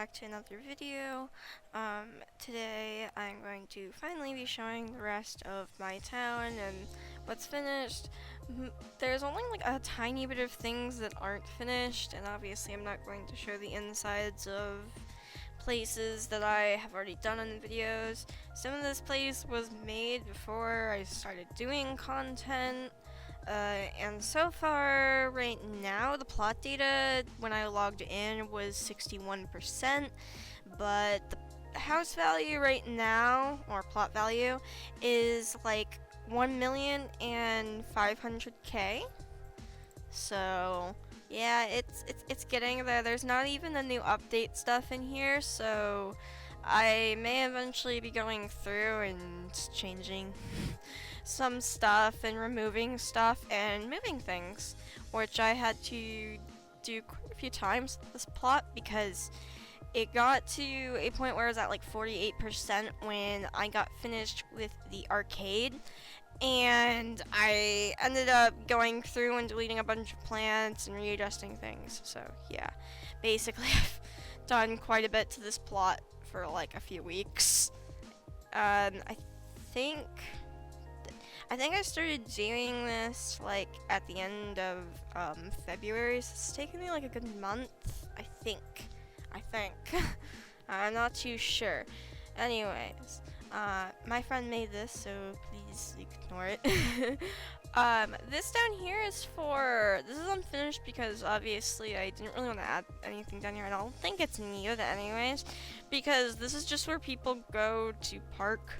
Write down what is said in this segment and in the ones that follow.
back to another video. Today I'm going to finally be showing the rest of my town and what's finished. There's only like a tiny bit of things that aren't finished, and obviously I'm not going to show the insides of places that I have already done in the videos. Some of this place was made before I started doing content. And so far, right now, the plot data when I logged in was 61%, but the house value right now, or plot value, is like 1,500,000. So yeah, it's getting there. There's not even the new update stuff in here, so I may eventually be going through and changing some stuff and removing stuff and moving things, which I had to do quite a few times this plot because it got to a point where I was at like 48% when I got finished with the arcade, and I ended up going through and deleting a bunch of plants and readjusting things. So yeah, basically I've done quite a bit to this plot for like a few weeks. Think I think I started doing this like at the end of February, so it's taken me like a good month, I think. I'm not too sure. Anyways, my friend made this, so please ignore it. This down here is this is unfinished because obviously I didn't really want to add anything down here. I don't think it's needed anyways, because this is just where people go to park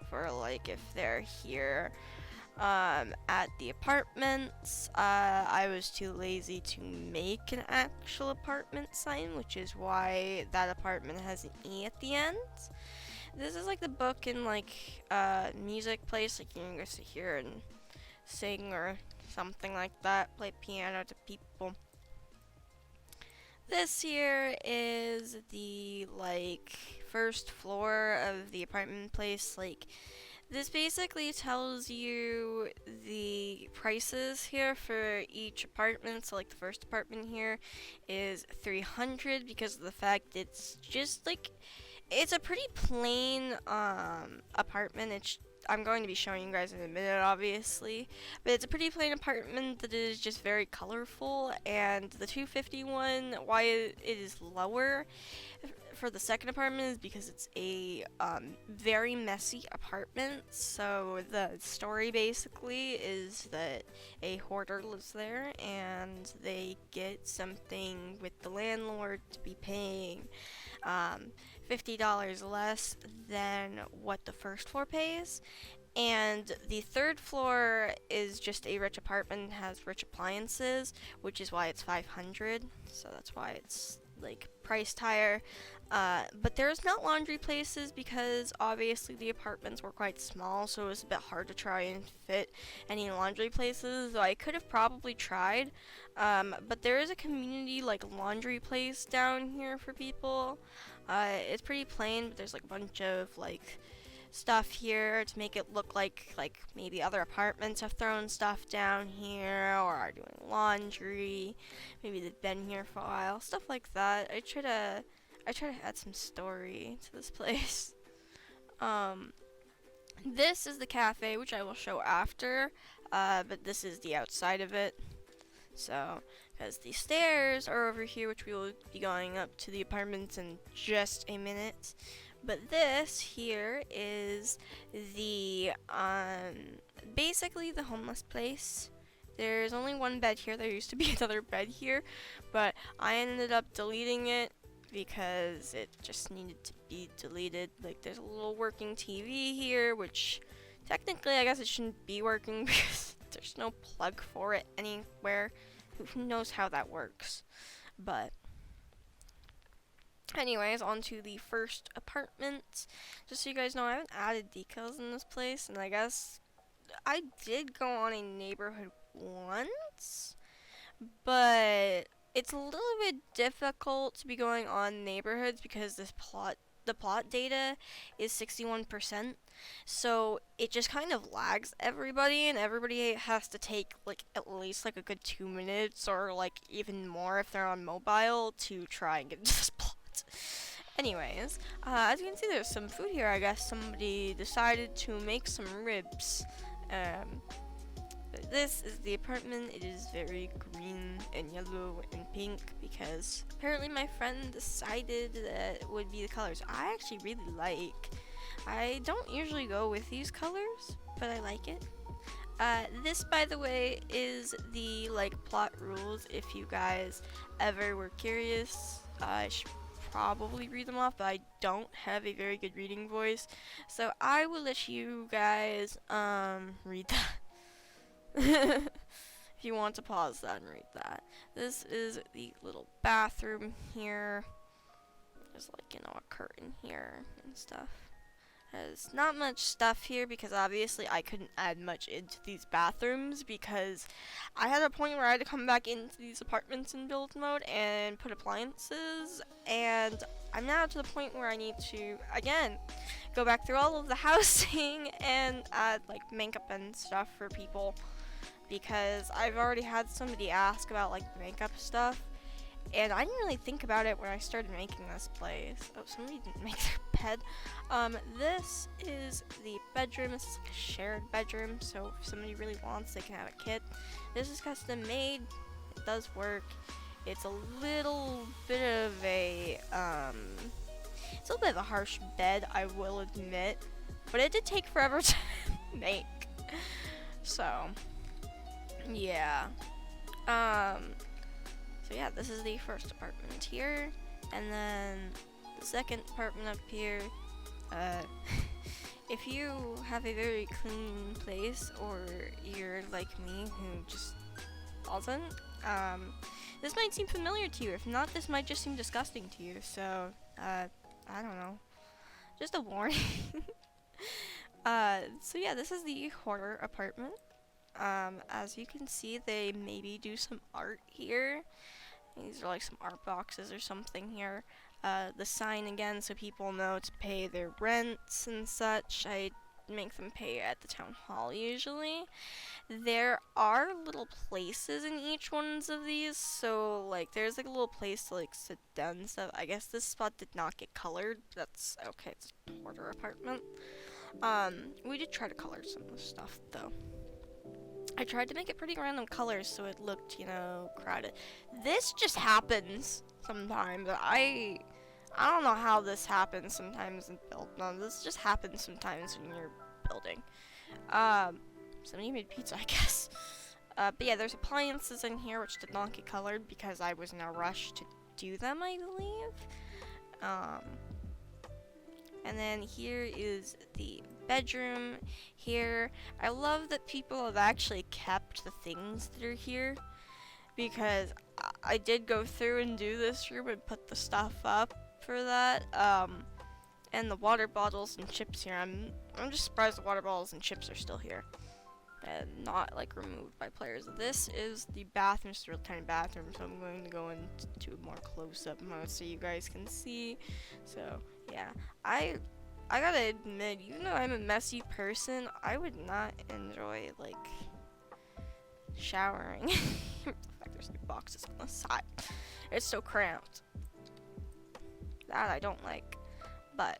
for like if they're here at the apartments. I was too lazy to make an actual apartment sign, which is why that apartment has an E at the end. This is like the book and like music place, like you can go sit here and sing or something like that, play piano to people. This here is the like first floor of the apartment place. Like this basically tells you the prices here for each apartment. So like the first apartment here is 300 because of the fact it's just like it's a pretty plain apartment. I'm going to be showing you guys in a minute, obviously, but it's a pretty plain apartment that is just very colorful. And the 251, why it is lower for the second apartment is because it's a very messy apartment. So the story basically is that a hoarder lives there and they get something with the landlord to be paying $50 less than what the first floor pays. And the third floor is just a rich apartment, has rich appliances, which is why it's 500. So that's why it's like priced higher. But there's not laundry places because obviously the apartments were quite small, so it was a bit hard to try and fit any laundry places. Though I could have probably tried, but there is a community like laundry place down here for people. It's pretty plain, but there's like a bunch of like stuff here to make it look like maybe other apartments have thrown stuff down here or are doing laundry. Maybe they've been here for a while, stuff like that. I try to add some story to this place. This is the cafe, which I will show after, but this is the outside of it. So, because the stairs are over here, which we will be going up to the apartments in just a minute. But this here is the, basically the homeless place. There's only one bed here. There used to be another bed here, but I ended up deleting it because it just needed to be deleted. Like, there's a little working TV here, which technically I guess it shouldn't be working because there's no plug for it anywhere. Who knows how that works? But anyways, on to the first apartment. Just so you guys know, I haven't added decals in this place, and I guess I did go on a neighborhood once, but it's a little bit difficult to be going on neighborhoods because the plot data is 61%, so it just kind of lags everybody, and everybody has to take like at least like a good 2 minutes or like even more if they're on mobile to try and get into this plot. Anyways, as you can see, there's some food here. I guess somebody decided to make some ribs. Um, this is the apartment. It is very green and yellow and pink because apparently my friend decided that it would be the colors I actually really like. I don't usually go with these colors, but I like it. This, by the way, is the plot rules. If you guys ever were curious, I should probably read them off, but I don't have a very good reading voice, so I will let you guys read that. If you want to pause that and read that. This is the little bathroom here. There's a curtain here and stuff. There's not much stuff here because obviously I couldn't add much into these bathrooms because I had a point where I had to come back into these apartments in build mode and put appliances, and I'm now to the point where I need to, again, go back through all of the housing and add makeup and stuff for people because I've already had somebody ask about makeup stuff. And I didn't really think about it when I started making this place. Oh, somebody didn't make their bed. This is the bedroom. This is a shared bedroom, so if somebody really wants, they can have a kit. This is custom made. It does work. It's a little bit of a, it's a little bit of a harsh bed, I will admit. But it did take forever to make. So, yeah. So yeah, this is the first apartment here, and then the second apartment up here. If you have a very clean place, or you're like me who just doesn't, this might seem familiar to you. If not, this might just seem disgusting to you. So, I don't know. Just a warning. So yeah, this is the hoarder apartment. As you can see, they maybe do some art here. These are some art boxes or something here. The sign again, so people know to pay their rents and such. I make them pay at the town hall usually. There are little places in each one of these, so there's a little place to sit down and stuff. I guess this spot did not get colored. That's okay. It's a hoarder apartment. We did try to color some of the stuff though. I tried to make it pretty random colors so it looked, crowded. This just happens sometimes. I don't know how this happens sometimes in build. No, this just happens sometimes when you're building. Somebody made pizza, I guess. But yeah, there's appliances in here which did not get colored because I was in a rush to do them, I believe. And then here is the bedroom here. I love that people have actually kept the things that are here because I did go through and do this room and put the stuff up for that. And the water bottles and chips here. I'm just surprised the water bottles and chips are still here and not removed by players. This is the bathroom. It's a real tiny bathroom, so I'm going to go into a more close-up mode so you guys can see. So yeah, I gotta admit, even though I'm a messy person, I would not enjoy showering. There's boxes on the side. It's so cramped. That I don't like. But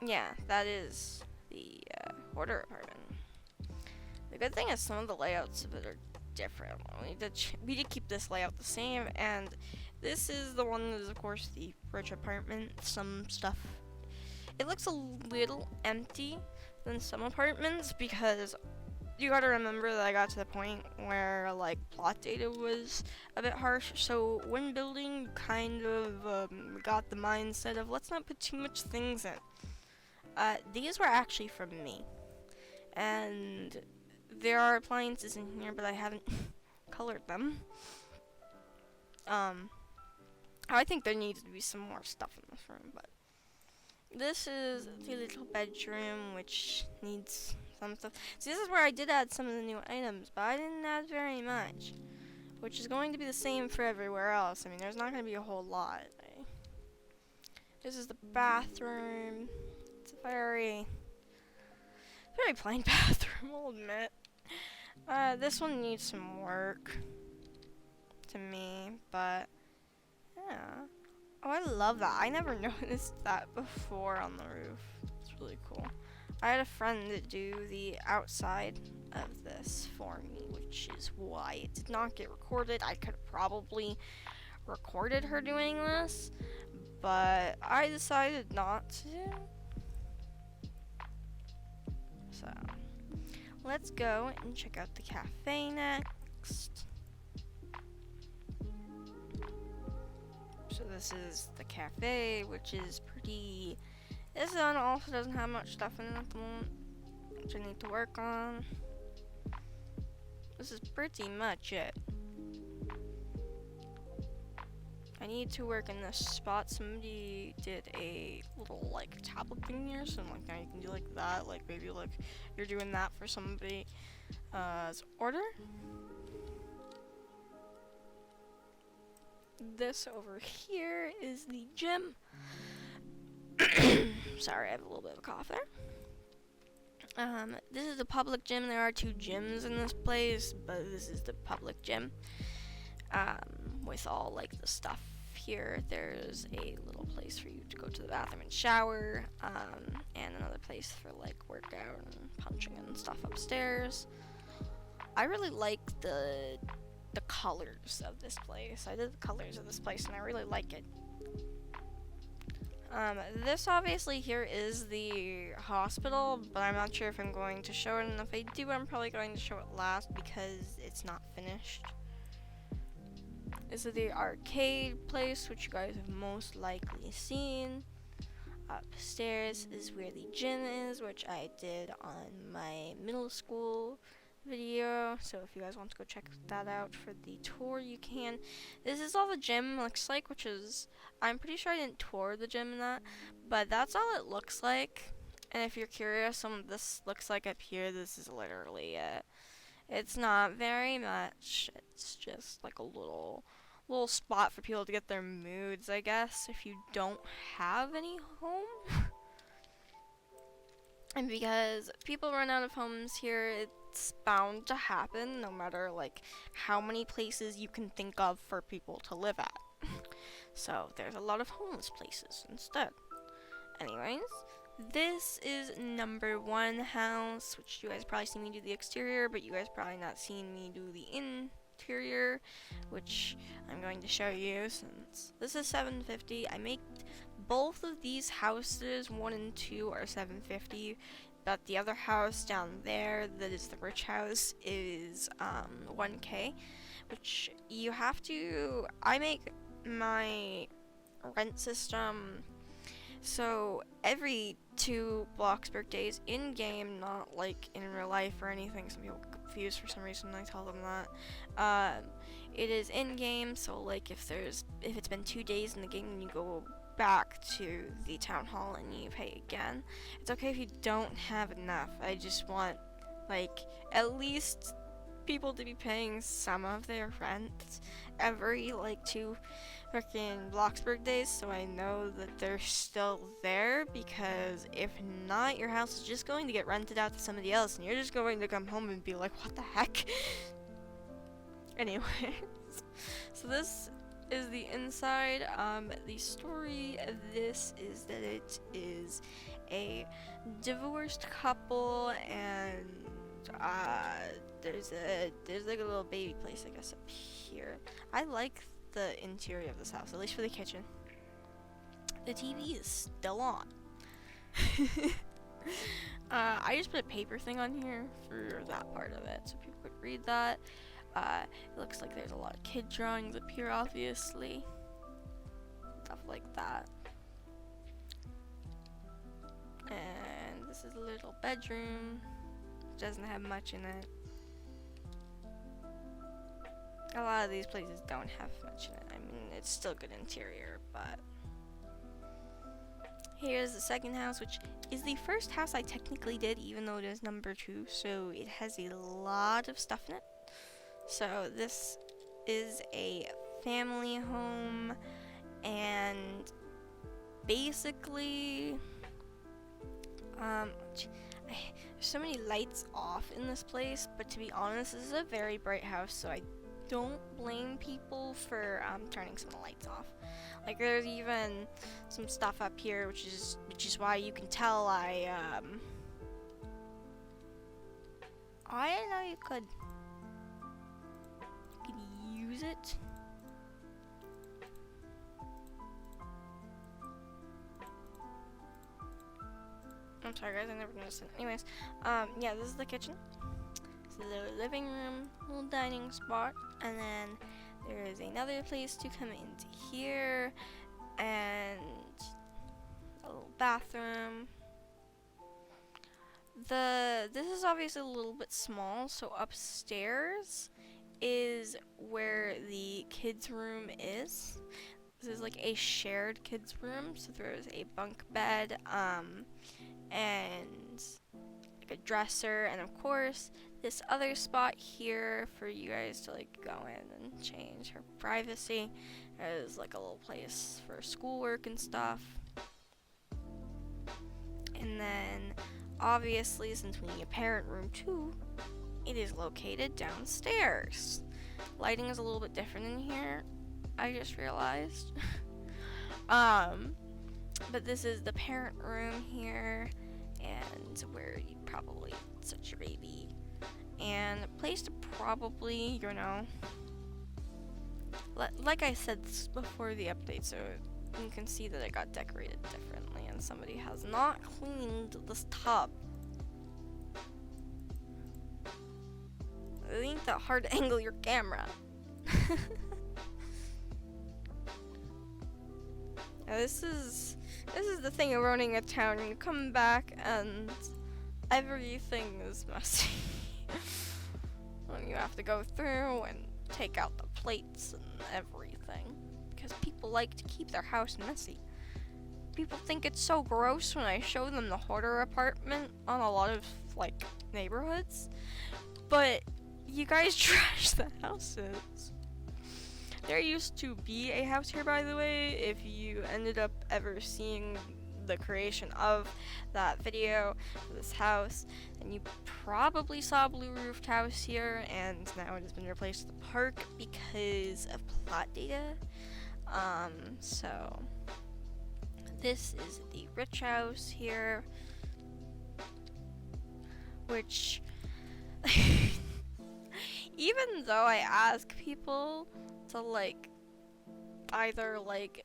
yeah, that is the hoarder apartment. The good thing is some of the layouts of it are different. We did keep this layout the same, and this is the one that is, of course, the rich apartment. Some stuff, it looks a little empty than some apartments because you gotta remember that I got to the point where plot data was a bit harsh. So when building, kind of got the mindset of let's not put too much things in. These were actually from me, and there are appliances in here, but I haven't colored them. I think there needs to be some more stuff in this room, but this is the little bedroom, which needs some stuff. See, this is where I did add some of the new items, but I didn't add very much, which is going to be the same for everywhere else. I mean, there's not going to be a whole lot. This is the bathroom. It's a very plain bathroom, I'll admit. This one needs some work to me, but yeah. Oh, I love that. I never noticed that before on the roof. It's really cool. I had a friend do the outside of this for me, which is why it did not get recorded. I could have probably recorded her doing this, but I decided not to. So, let's go and check out the cafe next. So this is the cafe, which is pretty. This one also doesn't have much stuff in it at the moment, which I need to work on. This is pretty much it. I need to work in this spot. Somebody did a little like tablet thing here, so like now you can do like that. Like maybe like you're doing that for somebody's order. This over here is the gym. Sorry, I have a little bit of a cough there. This is the public gym. There are 2 gyms in this place, but this is the public gym. With all like the stuff here. There's a little place for you to go to the bathroom and shower, and another place for like workout and punching and stuff upstairs. I really like the colors of this place. I did the colors of this place and I really like it. This obviously here is the hospital, but I'm not sure if I'm going to show it, and if I do, I'm probably going to show it last because it's not finished. This is the arcade place, which you guys have most likely seen. Upstairs is where the gym is, which I did on my middle school video, so if you guys want to go check that out for the tour, you can. This is all the gym looks like, which is, I'm pretty sure I didn't tour the gym in that, but that's all it looks like. And if you're curious on what this looks like up here, this is literally it. It's not very much. It's just like a little spot for people to get their moods, I guess, if you don't have any home. And because people run out of homes here, it's bound to happen no matter like how many places you can think of for people to live at. So there's a lot of homeless places instead. Anyways, this is number 1 house, which you guys probably seen me do the exterior, but you guys probably not seen me do the interior, which I'm going to show you since this is $750. I make both of these houses, 1 and 2, are $750, but the other house down there, that is the rich house, is $1K, which you have to. I make my rent system so every 2 Bloxburg days in game, not like in real life or anything. Some people get confused for some reason. I tell them that it is in game. So like if it's been 2 days in the game, and you go back to the town hall and you pay again. It's okay if you don't have enough. I just want like at least people to be paying some of their rent every like 2 freaking Bloxburg days, so I know that they're still there, because if not, your house is just going to get rented out to somebody else and you're just going to come home and be like, what the heck? Anyways, so this is the inside. The story of this is that it is a divorced couple, and there's like a little baby place, I guess, up here. I like the interior of this house, at least for the kitchen. The TV is still on. I just put a paper thing on here for that part of it, so people could read that. It looks like there's a lot of kid drawings up here, obviously. Stuff like that. And this is a little bedroom. Doesn't have much in it. A lot of these places don't have much in it. I mean, it's still good interior, but... Here's the second house, which is the first house I technically did, even though it is number 2, so it has a lot of stuff in it. So this is a family home, and basically, there's so many lights off in this place, but to be honest, this is a very bright house, so I don't blame people for turning some of the lights off. Like there's even some stuff up here, which is why you can tell I didn't know you could use it. I'm sorry guys, I never noticed it. Anyways, yeah, this is the kitchen. This is the living room, little dining spot, and then there is another place to come into here, and a little bathroom. This is obviously a little bit small, so upstairs is where the kids' room is. This is like a shared kids' room, so there's a bunk bed, and like a dresser, and of course this other spot here for you guys to like go in and change for privacy. There's like a little place for schoolwork and stuff. And then obviously, since we need a parent room too, it is located downstairs. Lighting is a little bit different in here, I just realized. But this is the parent room here, and where you probably set your baby, and a place to probably, you know, like I said before the update, so you can see that it got decorated differently, and somebody has not cleaned this tub. It ain't that hard to angle your camera. Now this is the thing of running a town. You come back and everything is messy. And you have to go through and take out the plates and everything, because people like to keep their house messy. People think it's so gross when I show them the hoarder apartment on a lot of like neighborhoods, but you guys trash the houses. There used to be a house here, by the way, if you ended up ever seeing the creation of that video for this house, and you probably saw a blue roofed house here, and now it has been replaced with a park because of plot data. So this is the rich house here, which even though I ask people to like either like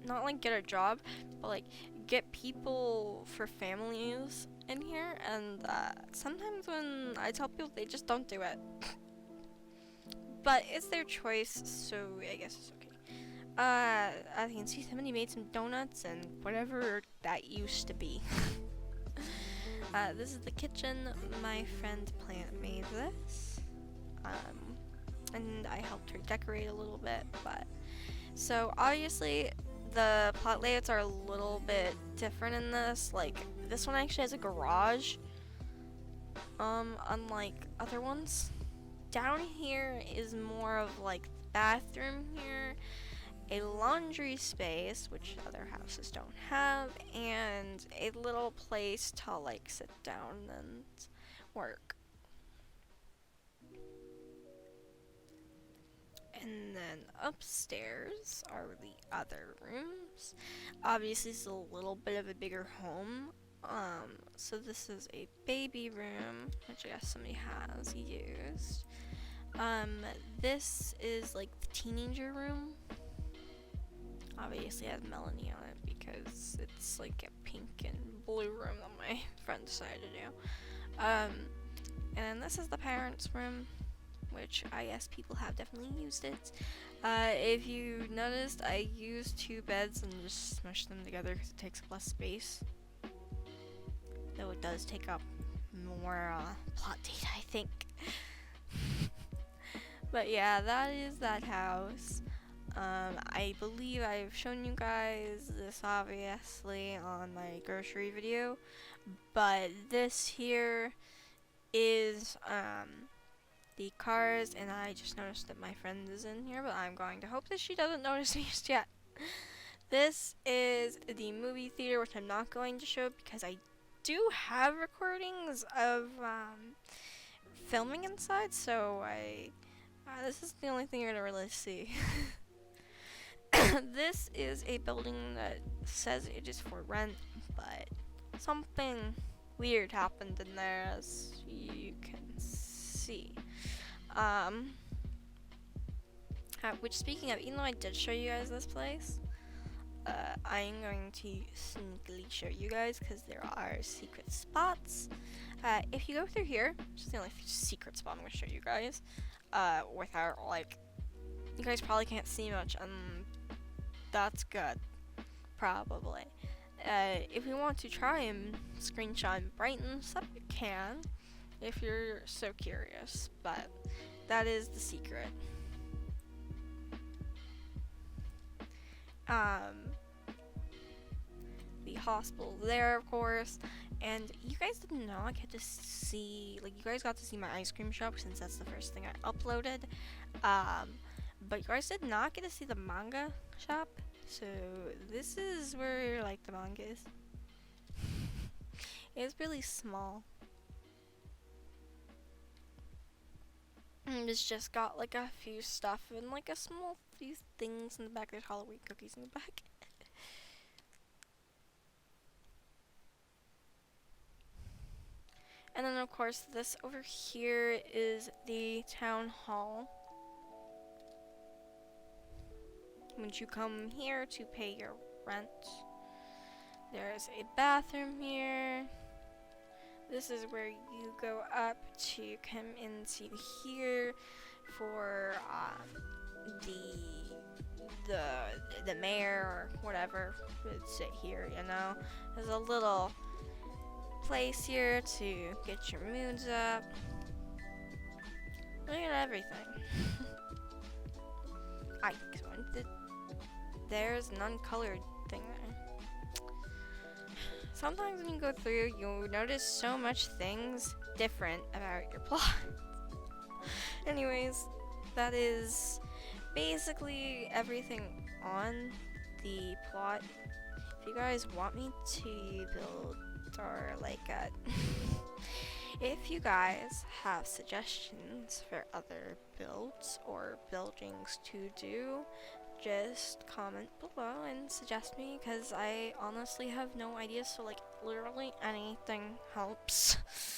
not like get a job, but like get people for families in here, and sometimes when I tell people, they just don't do it. But it's their choice, so I guess it's okay. As you can see, somebody made some donuts and whatever that used to be. This is the kitchen. My friend Plant made this. And I helped her decorate a little bit, but so obviously the plot layouts are a little bit different in this. Like this one actually has a garage, unlike other ones. Down here is more of like the bathroom here, a laundry space, which other houses don't have, and a little place to like sit down and work. And then upstairs are the other rooms. Obviously, it's a little bit of a bigger home. So this is a baby room, which I guess somebody has used. This is like the teenager room. Obviously, it has Melanie on it because it's like a pink and blue room that my friend decided to do. And then this is the parents' room, which I guess people have definitely used it. If you noticed, I used two beds and just smushed them together because it takes less space. Though it does take up more plot data, I think. But yeah, that is that house. I believe I've shown you guys this obviously on my grocery video, but this here is the cars, and I just noticed that my friend is in here, but I'm going to hope that she doesn't notice me just yet. This is the movie theater, which I'm not going to show because I do have recordings of filming inside, so I This is the only thing you're gonna really see. This is a building that says it is for rent, but something weird happened in there, as you can see. Um, which, speaking of, even though I did show you guys this place, I'm going to sneakily show you guys because there are secret spots. If you go through here, which is the only secret spot I'm going to show you guys, without, like, you guys probably can't see much, that's good, probably. If you want to try and screenshot and brighten stuff, you can, if you're so curious, but that is the secret. The hospital there, of course, and you guys did not get to see, like, you guys got to see my ice cream shop since that's the first thing I uploaded, but you guys did not get to see the manga shop, so this is where, like, the manga is. It's really small. And it's just got, like, a few stuff and, like, a small few things in the back. There's Halloween cookies in the back. And then, of course, this over here is the town hall. Once you come here to pay your rent, there's a bathroom here. This is where you go up to come into here for the mayor or whatever would sit here. You know, there's a little place here to get your moods up. Look at everything. I there's an uncolored thing there. Sometimes when you go through, you'll notice so much things different about your plot. Anyways, that is basically everything on the plot. If you guys want me to build or like if you guys have suggestions for other builds or buildings to do, just comment below and suggest me, because I honestly have no idea, so like literally anything helps.